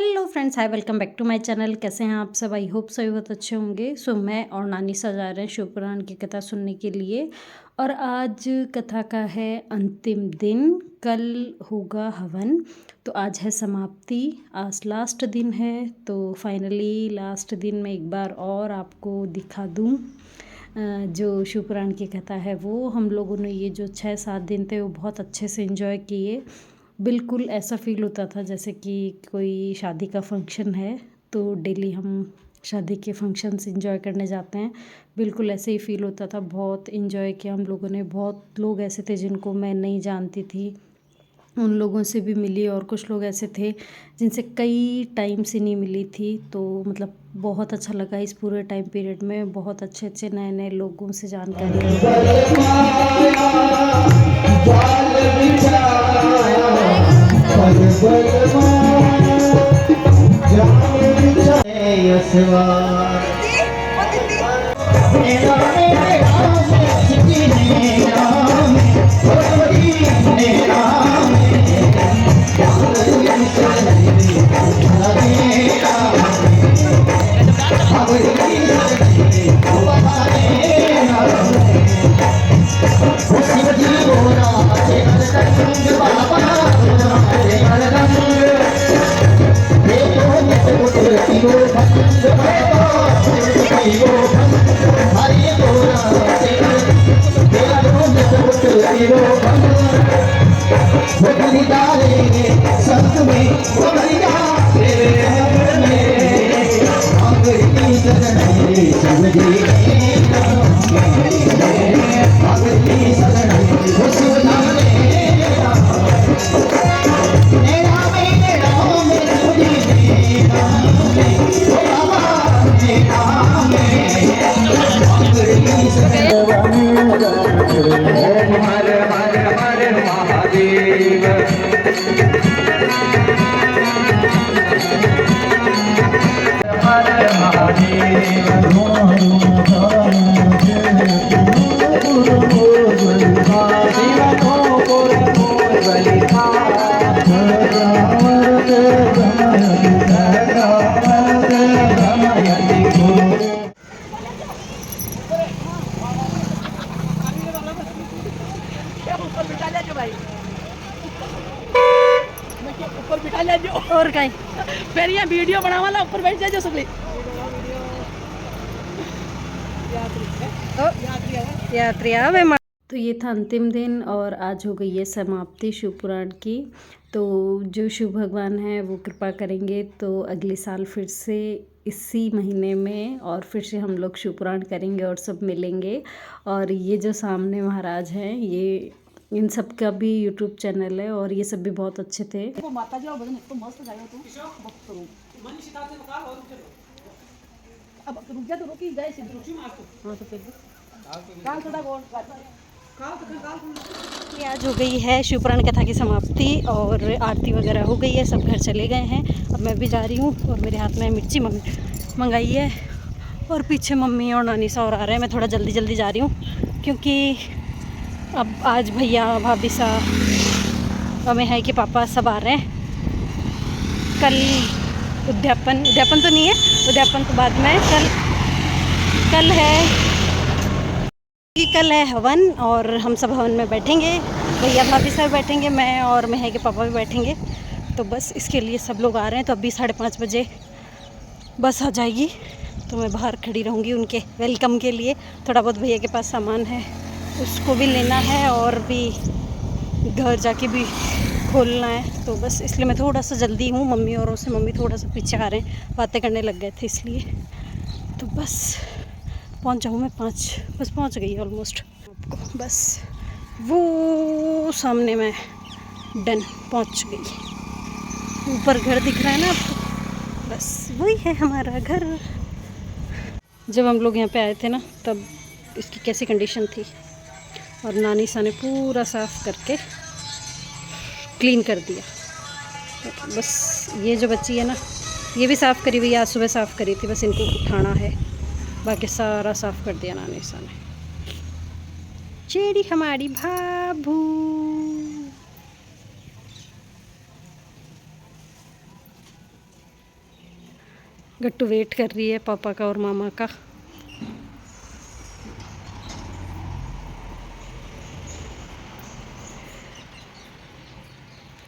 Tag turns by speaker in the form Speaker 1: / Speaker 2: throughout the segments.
Speaker 1: Hello friends, hi, welcome back to my channel. कैसे हैं आप सब? आई होप सभी बहुत अच्छे होंगे। मैं और नानी सा जा रहे हैं शिवपुराण की कथा सुनने के लिए। और आज कथा का है अंतिम दिन। कल होगा हवन। तो आज है समाप्ति, आज लास्ट दिन है। तो फाइनली लास्ट दिन में एक बार और आपको दिखा दूँ जो शिवपुराण की कथा है। वो हम लोगों ने ये जो 6-7 दिन थे वो बहुत अच्छे से एंजॉय किए। बिल्कुल ऐसा फ़ील होता था जैसे कि कोई शादी का फंक्शन है तो डेली हम शादी के फंक्शंस एंजॉय करने जाते हैं। बिल्कुल ऐसे ही फ़ील होता था। बहुत एंजॉय किया हम लोगों ने। बहुत लोग ऐसे थे जिनको मैं नहीं जानती थी, उन लोगों से भी मिली। और कुछ लोग ऐसे थे जिनसे कई टाइम से नहीं मिली थी। तो मतलब बहुत अच्छा लगा इस पूरे टाइम पीरियड में। बहुत अच्छे अच्छे नए नए लोगों से जानकारी ऊपर बिठा ले जो और कहीं फिर ये वीडियो बनावा ला ऊपर बैठ जाए जो सगली यात्री आवे। तो ये था अंतिम दिन और आज हो गई है समाप्ति शिवपुराण की। तो जो शिव भगवान हैं वो कृपा करेंगे तो अगले साल फिर से इसी महीने में और फिर से हम लोग शिवपुराण करेंगे और सब मिलेंगे। और ये जो सामने महाराज हैं ये इन सब का भी यूट्यूब चैनल है और ये सब भी बहुत अच्छे थे। माता जी भजन तो मस्त गाया तू अब रुक जा तो रुकी जाए हाँ तो फिर ये आज हो गई है शिवपुराण कथा की समाप्ति और आरती वगैरह हो गई है। सब घर चले गए हैं। अब मैं भी जा रही हूँ और मेरे हाथ में मिर्ची मंगाई है और पीछे मम्मी और नानी सा और आ रहे हैं। मैं थोड़ा जल्दी जल्दी जा रही हूँ क्योंकि अब आज भैया भाभी सा हमें है कि पापा सब आ रहे हैं। कल उद्यापन तो नहीं है, उद्यापन तो बाद में। कल है हवन और हम सब हवन में बैठेंगे। भैया भाभी सब बैठेंगे, मैं और मेहे के पापा भी बैठेंगे। तो बस इसके लिए सब लोग आ रहे हैं। तो अभी 5:30 बजे बस आ जाएगी तो मैं बाहर खड़ी रहूँगी उनके वेलकम के लिए। थोड़ा बहुत भैया के पास सामान है उसको भी लेना है और भी घर जाके भी खोलना है। तो बस इसलिए मैं थोड़ा सा जल्दी हूँ। मम्मी और उससे मम्मी थोड़ा सा पीछे आ रहे हैं, बातें करने लग गए थे इसलिए। तो बस पहुँच जाऊँ मैं 5 बस पहुँच गई ऑलमोस्ट। बस वो सामने मैं डन पहुँच गई। ऊपर घर दिख रहा है ना आपको, बस वही है हमारा घर। जब हम लोग यहाँ पे आए थे ना तब इसकी कैसी कंडीशन थी और नानी सा ने पूरा साफ़ करके क्लीन कर दिया। बस ये जो बच्ची है ना ये भी साफ़ करी हुई, आज सुबह साफ़ करी थी, बस इनको उठाना है। बाकी सारा साफ़ कर दिया नानी सा ने। चेरी हमारी भाभू। गट्टू वेट कर रही है पापा का और मामा का।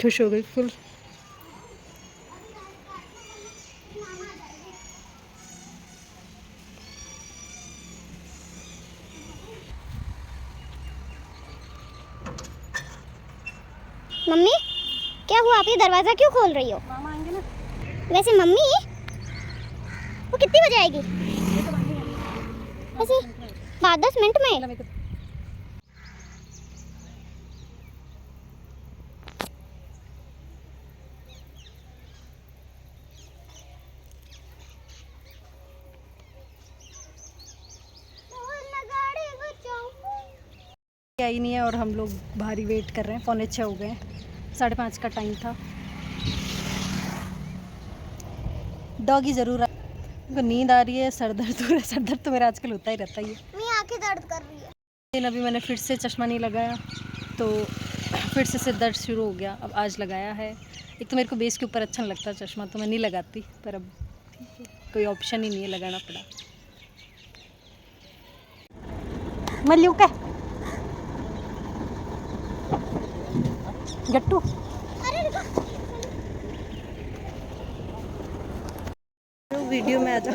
Speaker 1: खुश हो गई फुल।
Speaker 2: मम्मी क्या हुआ, आप ये दरवाज़ा क्यों खोल रही हो?
Speaker 1: मामा आएंगे ना।
Speaker 2: वैसे मम्मी वो कितनी बजे आएगी? वैसे 5-10 मिनट में।
Speaker 1: आई नहीं है और हम लोग भारी वेट कर रहे हैं। 5:45 हो गए, 5:30 का टाइम था। डॉगी ज़रूर उनको नींद आ रही है, सर दर्द हो रहा है। सर दर्द तो मेरा आजकल होता ही रहता ही है।
Speaker 2: मेरी आंखें दर्द कर रही है।
Speaker 1: लेकिन अभी मैंने फिर से चश्मा नहीं लगाया तो फिर से सिर दर्द शुरू हो गया। अब आज लगाया है। एक तो मेरे को बेस के ऊपर अच्छा नहीं लगता चश्मा, तो मैं नहीं लगाती, पर अब कोई ऑप्शन ही नहीं है, लगाना पड़ा। मल्लू का गट्टू वीडियो में आ जाओ।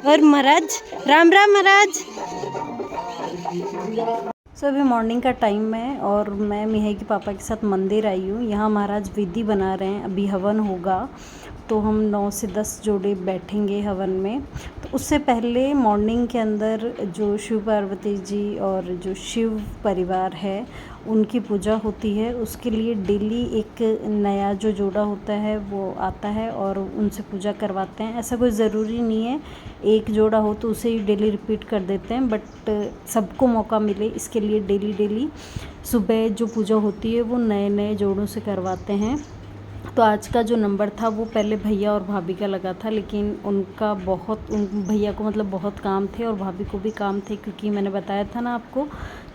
Speaker 1: और महाराज राम राम महाराज। सो अभी मॉर्निंग का टाइम है और मैं मिहाई के पापा के साथ मंदिर आई हूँ। यहाँ महाराज विधि बना रहे हैं, अभी हवन होगा तो हम 9 से 10 जोड़े बैठेंगे हवन में। तो उससे पहले मॉर्निंग के अंदर जो शिव पार्वती जी और जो शिव परिवार है उनकी पूजा होती है। उसके लिए डेली एक नया जो जोड़ा होता है वो आता है और उनसे पूजा करवाते हैं। ऐसा कोई ज़रूरी नहीं है एक जोड़ा हो तो उसे ही डेली रिपीट कर देते हैं, बट सबको मौका मिले इसके लिए डेली सुबह जो पूजा होती है वो नए नए जोड़ों से करवाते हैं। तो आज का जो नंबर था वो पहले भैया और भाभी का लगा था, लेकिन उनका उन भैया को मतलब बहुत काम थे और भाभी को भी काम थे, क्योंकि मैंने बताया था ना आपको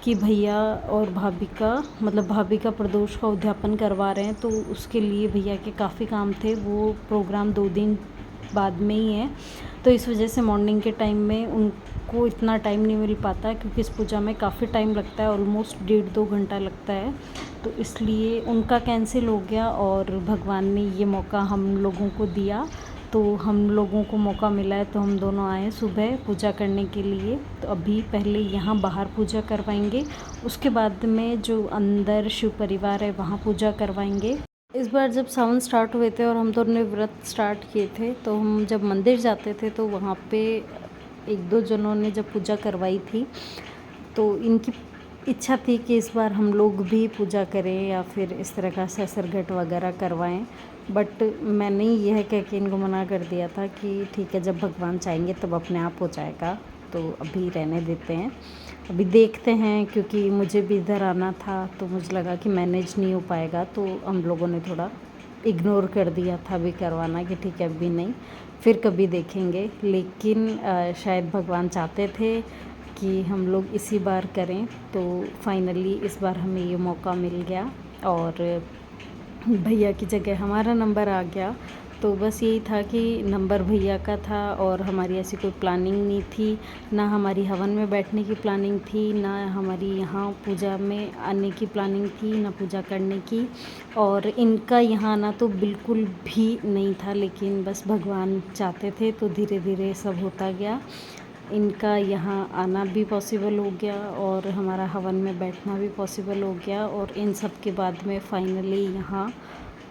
Speaker 1: कि भैया और भाभी का मतलब भाभी का प्रदोष का उद्यापन करवा रहे हैं, तो उसके लिए भैया के काफ़ी काम थे। वो प्रोग्राम 2 दिन बाद में ही है, तो इस वजह से मॉर्निंग के टाइम में उनको इतना टाइम नहीं मिल पाता, क्योंकि इस पूजा में काफ़ी टाइम लगता है, ऑलमोस्ट 1.5-2 घंटा लगता है। तो इसलिए उनका कैंसिल हो गया और भगवान ने ये मौका हम लोगों को दिया, तो हम लोगों को मौका मिला है तो हम दोनों आए सुबह पूजा करने के लिए। तो अभी पहले यहाँ बाहर पूजा करवाएंगे, उसके बाद में जो अंदर शिव परिवार है वहाँ पूजा करवाएंगे। इस बार जब सावन स्टार्ट हुए थे और हम दोनों ने व्रत स्टार्ट किए थे, तो हम जब मंदिर जाते थे तो वहाँ पे 1-2 जनों ने जब पूजा करवाई थी, तो इनकी इच्छा थी कि इस बार हम लोग भी पूजा करें या फिर इस तरह का ससरघट वगैरह करवाएं, बट मैंने यह कह के इनको मना कर दिया था कि ठीक है, जब भगवान चाहेंगे तब अपने आप हो जाएगा, तो अभी रहने देते हैं, अभी देखते हैं। क्योंकि मुझे भी इधर आना था तो मुझे लगा कि मैनेज नहीं हो पाएगा, तो हम लोगों ने थोड़ा इग्नोर कर दिया था अभी करवाना, कि ठीक है अभी नहीं, फिर कभी देखेंगे। लेकिन शायद भगवान चाहते थे कि हम लोग इसी बार करें, तो फाइनली इस बार हमें ये मौका मिल गया और भैया की जगह हमारा नंबर आ गया। तो बस यही था कि नंबर भैया का था और हमारी ऐसी कोई प्लानिंग नहीं थी, ना हमारी हवन में बैठने की प्लानिंग थी, ना हमारी यहाँ पूजा में आने की प्लानिंग थी, ना पूजा करने की, और इनका यहाँ आना तो बिल्कुल भी नहीं था। लेकिन बस भगवान चाहते थे तो धीरे धीरे सब होता गया। इनका यहाँ आना भी पॉसिबल हो गया और हमारा हवन में बैठना भी पॉसिबल हो गया, और इन सब के बाद में फाइनली यहाँ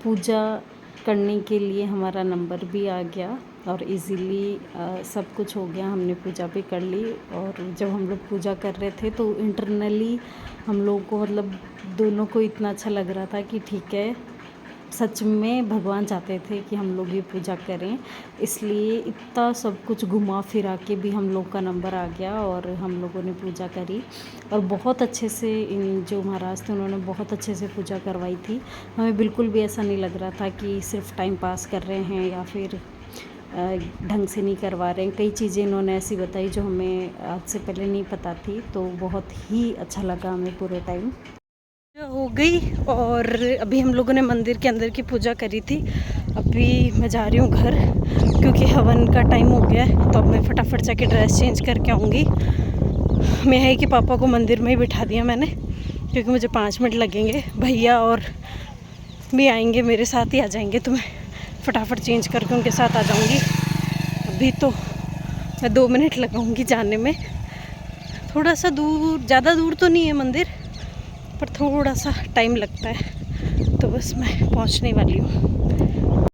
Speaker 1: पूजा करने के लिए हमारा नंबर भी आ गया और इजीली सब कुछ हो गया। हमने पूजा भी कर ली, और जब हम लोग पूजा कर रहे थे तो इंटरनली हम लोगों को मतलब दोनों को इतना अच्छा लग रहा था कि ठीक है, सच में भगवान चाहते थे कि हम लोग ये पूजा करें, इसलिए इतना सब कुछ घुमा फिरा के भी हम लोग का नंबर आ गया और हम लोगों ने पूजा करी। और बहुत अच्छे से इन जो महाराज थे उन्होंने बहुत अच्छे से पूजा करवाई थी। हमें बिल्कुल भी ऐसा नहीं लग रहा था कि सिर्फ टाइम पास कर रहे हैं या फिर ढंग से नहीं करवा रहे हैं। कई चीज़ें इन्होंने ऐसी बताई जो हमें आज से पहले नहीं पता थी, तो बहुत ही अच्छा लगा हमें पूरे टाइम। हो गई और अभी हम लोगों ने मंदिर के अंदर की पूजा करी थी। अभी मैं जा रही हूँ घर क्योंकि हवन का टाइम हो गया है, तो अब मैं फटाफट जाके ड्रेस चेंज करके आऊँगी। मैं है कि पापा को मंदिर में ही बिठा दिया मैंने, क्योंकि मुझे 5 मिनट लगेंगे। भैया और भी आएंगे, मेरे साथ ही आ जाएंगे, तो मैं फटाफट चेंज करके उनके साथ आ जाऊँगी। अभी तो मैं 2 मिनट लगाऊँगी जाने में। थोड़ा सा दूर, ज़्यादा दूर तो नहीं है मंदिर, पर थोड़ा सा टाइम लगता है, तो बस मैं पहुँचने वाली हूँ।